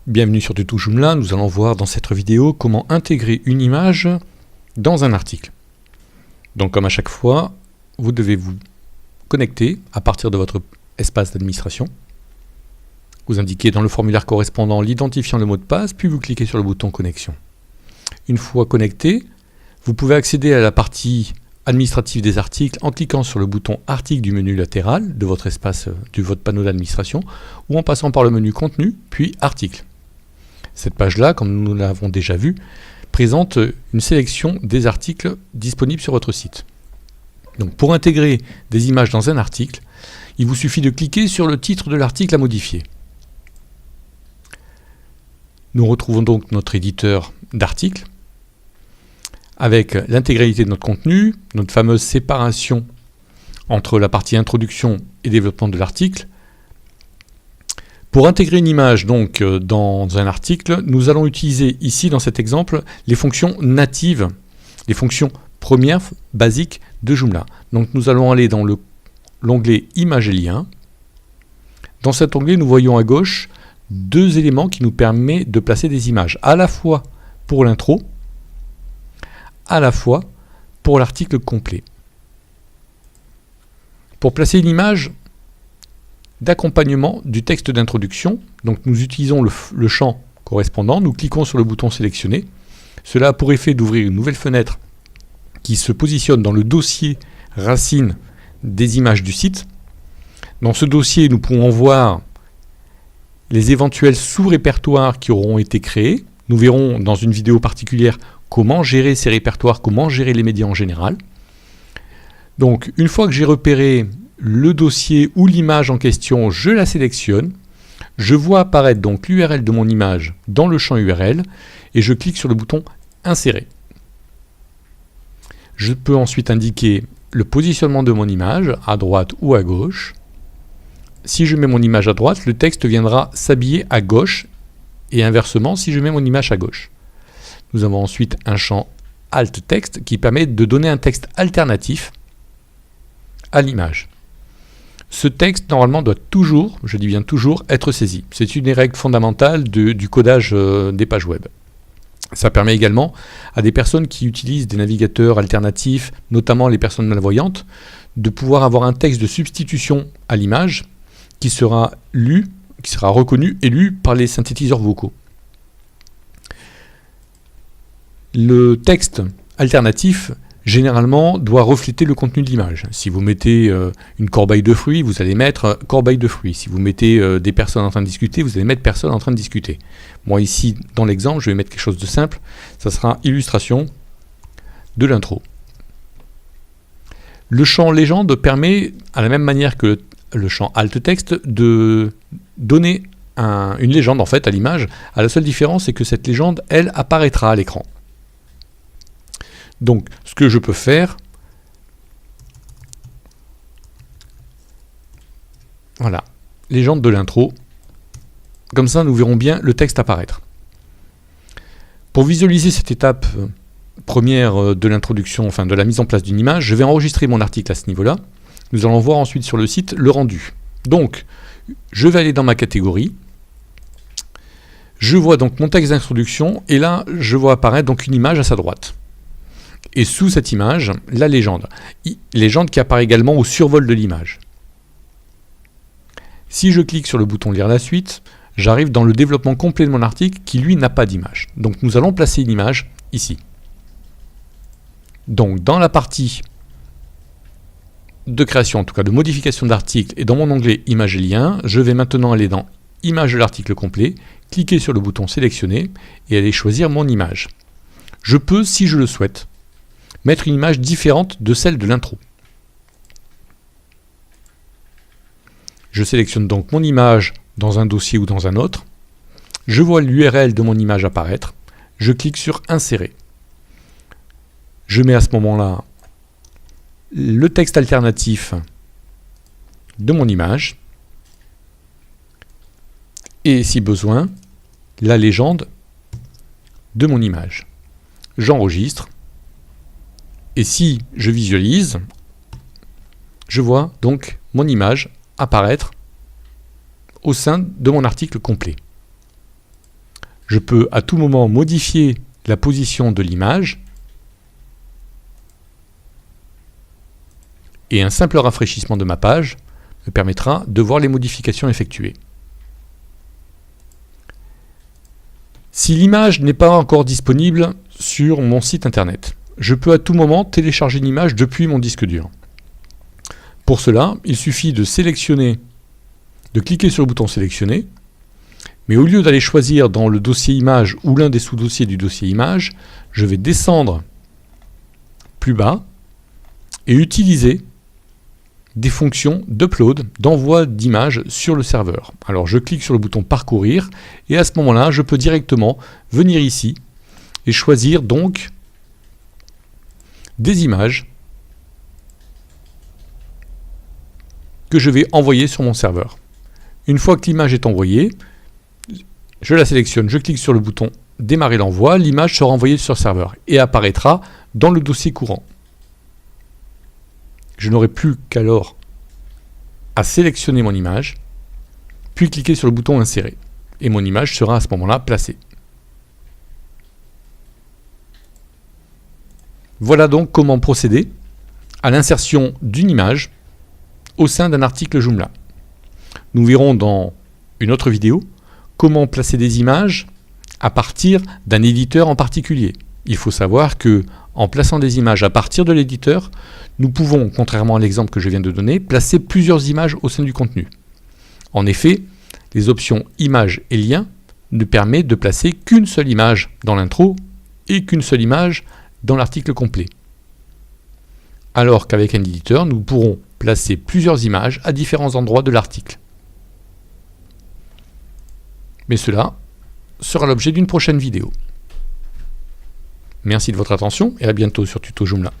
Bienvenue sur Tuto Joomla, nous allons voir dans cette vidéo comment intégrer une image dans un article. Donc comme à chaque fois, vous devez vous connecter à partir de votre espace d'administration. Vous indiquez dans le formulaire correspondant l'identifiant le mot de passe, puis vous cliquez sur le bouton connexion. Une fois connecté, vous pouvez accéder à la partie administrative des articles en cliquant sur le bouton article du menu latéral de votre espace, de votre panneau d'administration, ou en passant par le menu contenu, puis article. Cette page-là, comme nous l'avons déjà vu, présente une sélection des articles disponibles sur votre site. Donc pour intégrer des images dans un article, il vous suffit de cliquer sur le titre de l'article à modifier. Nous retrouvons donc notre éditeur d'articles avec l'intégralité de notre contenu, notre fameuse séparation entre la partie introduction et développement de l'article. Pour intégrer une image donc dans un article, nous allons utiliser ici dans cet exemple les fonctions natives, les fonctions premières basiques de Joomla. Donc nous allons aller dans l'onglet Images et liens. Dans cet onglet, nous voyons à gauche deux éléments qui nous permettent de placer des images, à la fois pour l'intro, à la fois pour l'article complet. Pour placer une image d'accompagnement du texte d'introduction, donc nous utilisons le champ correspondant, nous cliquons sur le bouton sélectionner. Cela a pour effet d'ouvrir une nouvelle fenêtre qui se positionne dans le dossier racine des images du site. Dans ce dossier, nous pourrons voir les éventuels sous-répertoires qui auront été créés. Nous verrons dans une vidéo particulière comment gérer ces répertoires, comment gérer les médias en général. Donc une fois que j'ai repéré le dossier ou l'image en question, je la sélectionne. Je vois apparaître donc l'URL de mon image dans le champ URL et je clique sur le bouton Insérer. Je peux ensuite indiquer le positionnement de mon image, à droite ou à gauche. Si je mets mon image à droite, le texte viendra s'habiller à gauche et inversement si je mets mon image à gauche. Nous avons ensuite un champ Alt Texte qui permet de donner un texte alternatif à l'image. Ce texte, normalement, doit toujours, je dis bien toujours, être saisi. C'est une des règles fondamentales du codage des pages web. Ça permet également à des personnes qui utilisent des navigateurs alternatifs, notamment les personnes malvoyantes, de pouvoir avoir un texte de substitution à l'image qui sera lu, qui sera reconnu et lu par les synthétiseurs vocaux. Le texte alternatif généralement doit refléter le contenu de l'image. Si vous mettez une corbeille de fruits, vous allez mettre corbeille de fruits. Si vous mettez des personnes en train de discuter, vous allez mettre personnes en train de discuter. Moi ici, dans l'exemple, je vais mettre quelque chose de simple. Ça sera illustration de l'intro. Le champ légende permet, à la même manière que le champ alt texte, de donner une légende en fait à l'image. La seule différence, c'est que cette légende, elle, apparaîtra à l'écran. Donc, ce que je peux faire, voilà, légende de l'intro. Comme ça, nous verrons bien le texte apparaître. Pour visualiser cette étape première de l'introduction, enfin de la mise en place d'une image, je vais enregistrer mon article à ce niveau-là. Nous allons voir ensuite sur le site le rendu. Donc, je vais aller dans ma catégorie. Je vois donc mon texte d'introduction et là, je vois apparaître donc une image à sa droite. Et sous cette image, la légende. Légende qui apparaît également au survol de l'image. Si je clique sur le bouton lire la suite, j'arrive dans le développement complet de mon article qui lui n'a pas d'image. Donc nous allons placer une image ici. Donc dans la partie de création, en tout cas de modification d'article et dans mon onglet images et liens, je vais maintenant aller dans image de l'article complet, cliquer sur le bouton sélectionner et aller choisir mon image. Je peux, si je le souhaite, mettre une image différente de celle de l'intro. Je sélectionne donc mon image dans un dossier ou dans un autre. Je vois l'URL de mon image apparaître. Je clique sur Insérer. Je mets à ce moment-là le texte alternatif de mon image et, si besoin, la légende de mon image. J'enregistre. Et si je visualise, je vois donc mon image apparaître au sein de mon article complet. Je peux à tout moment modifier la position de l'image et un simple rafraîchissement de ma page me permettra de voir les modifications effectuées. Si l'image n'est pas encore disponible sur mon site internet, je peux à tout moment télécharger une image depuis mon disque dur. Pour cela, il suffit de cliquer sur le bouton sélectionner, mais au lieu d'aller choisir dans le dossier image ou l'un des sous-dossiers du dossier image, je vais descendre plus bas et utiliser des fonctions d'upload, d'envoi d'images sur le serveur. Alors je clique sur le bouton parcourir et à ce moment-là, je peux directement venir ici et choisir donc des images que je vais envoyer sur mon serveur. Une fois que l'image est envoyée, je la sélectionne, je clique sur le bouton démarrer l'envoi, l'image sera envoyée sur le serveur et apparaîtra dans le dossier courant. Je n'aurai plus qu'alors à sélectionner mon image, puis cliquer sur le bouton insérer et mon image sera à ce moment-là placée. Voilà donc comment procéder à l'insertion d'une image au sein d'un article Joomla. Nous verrons dans une autre vidéo comment placer des images à partir d'un éditeur en particulier. Il faut savoir que en plaçant des images à partir de l'éditeur, nous pouvons, contrairement à l'exemple que je viens de donner, placer plusieurs images au sein du contenu. En effet, les options images et liens ne permettent de placer qu'une seule image dans l'intro et qu'une seule image dans l'article complet. Alors qu'avec un éditeur, nous pourrons placer plusieurs images à différents endroits de l'article. Mais cela sera l'objet d'une prochaine vidéo. Merci de votre attention et à bientôt sur Tuto Joomla.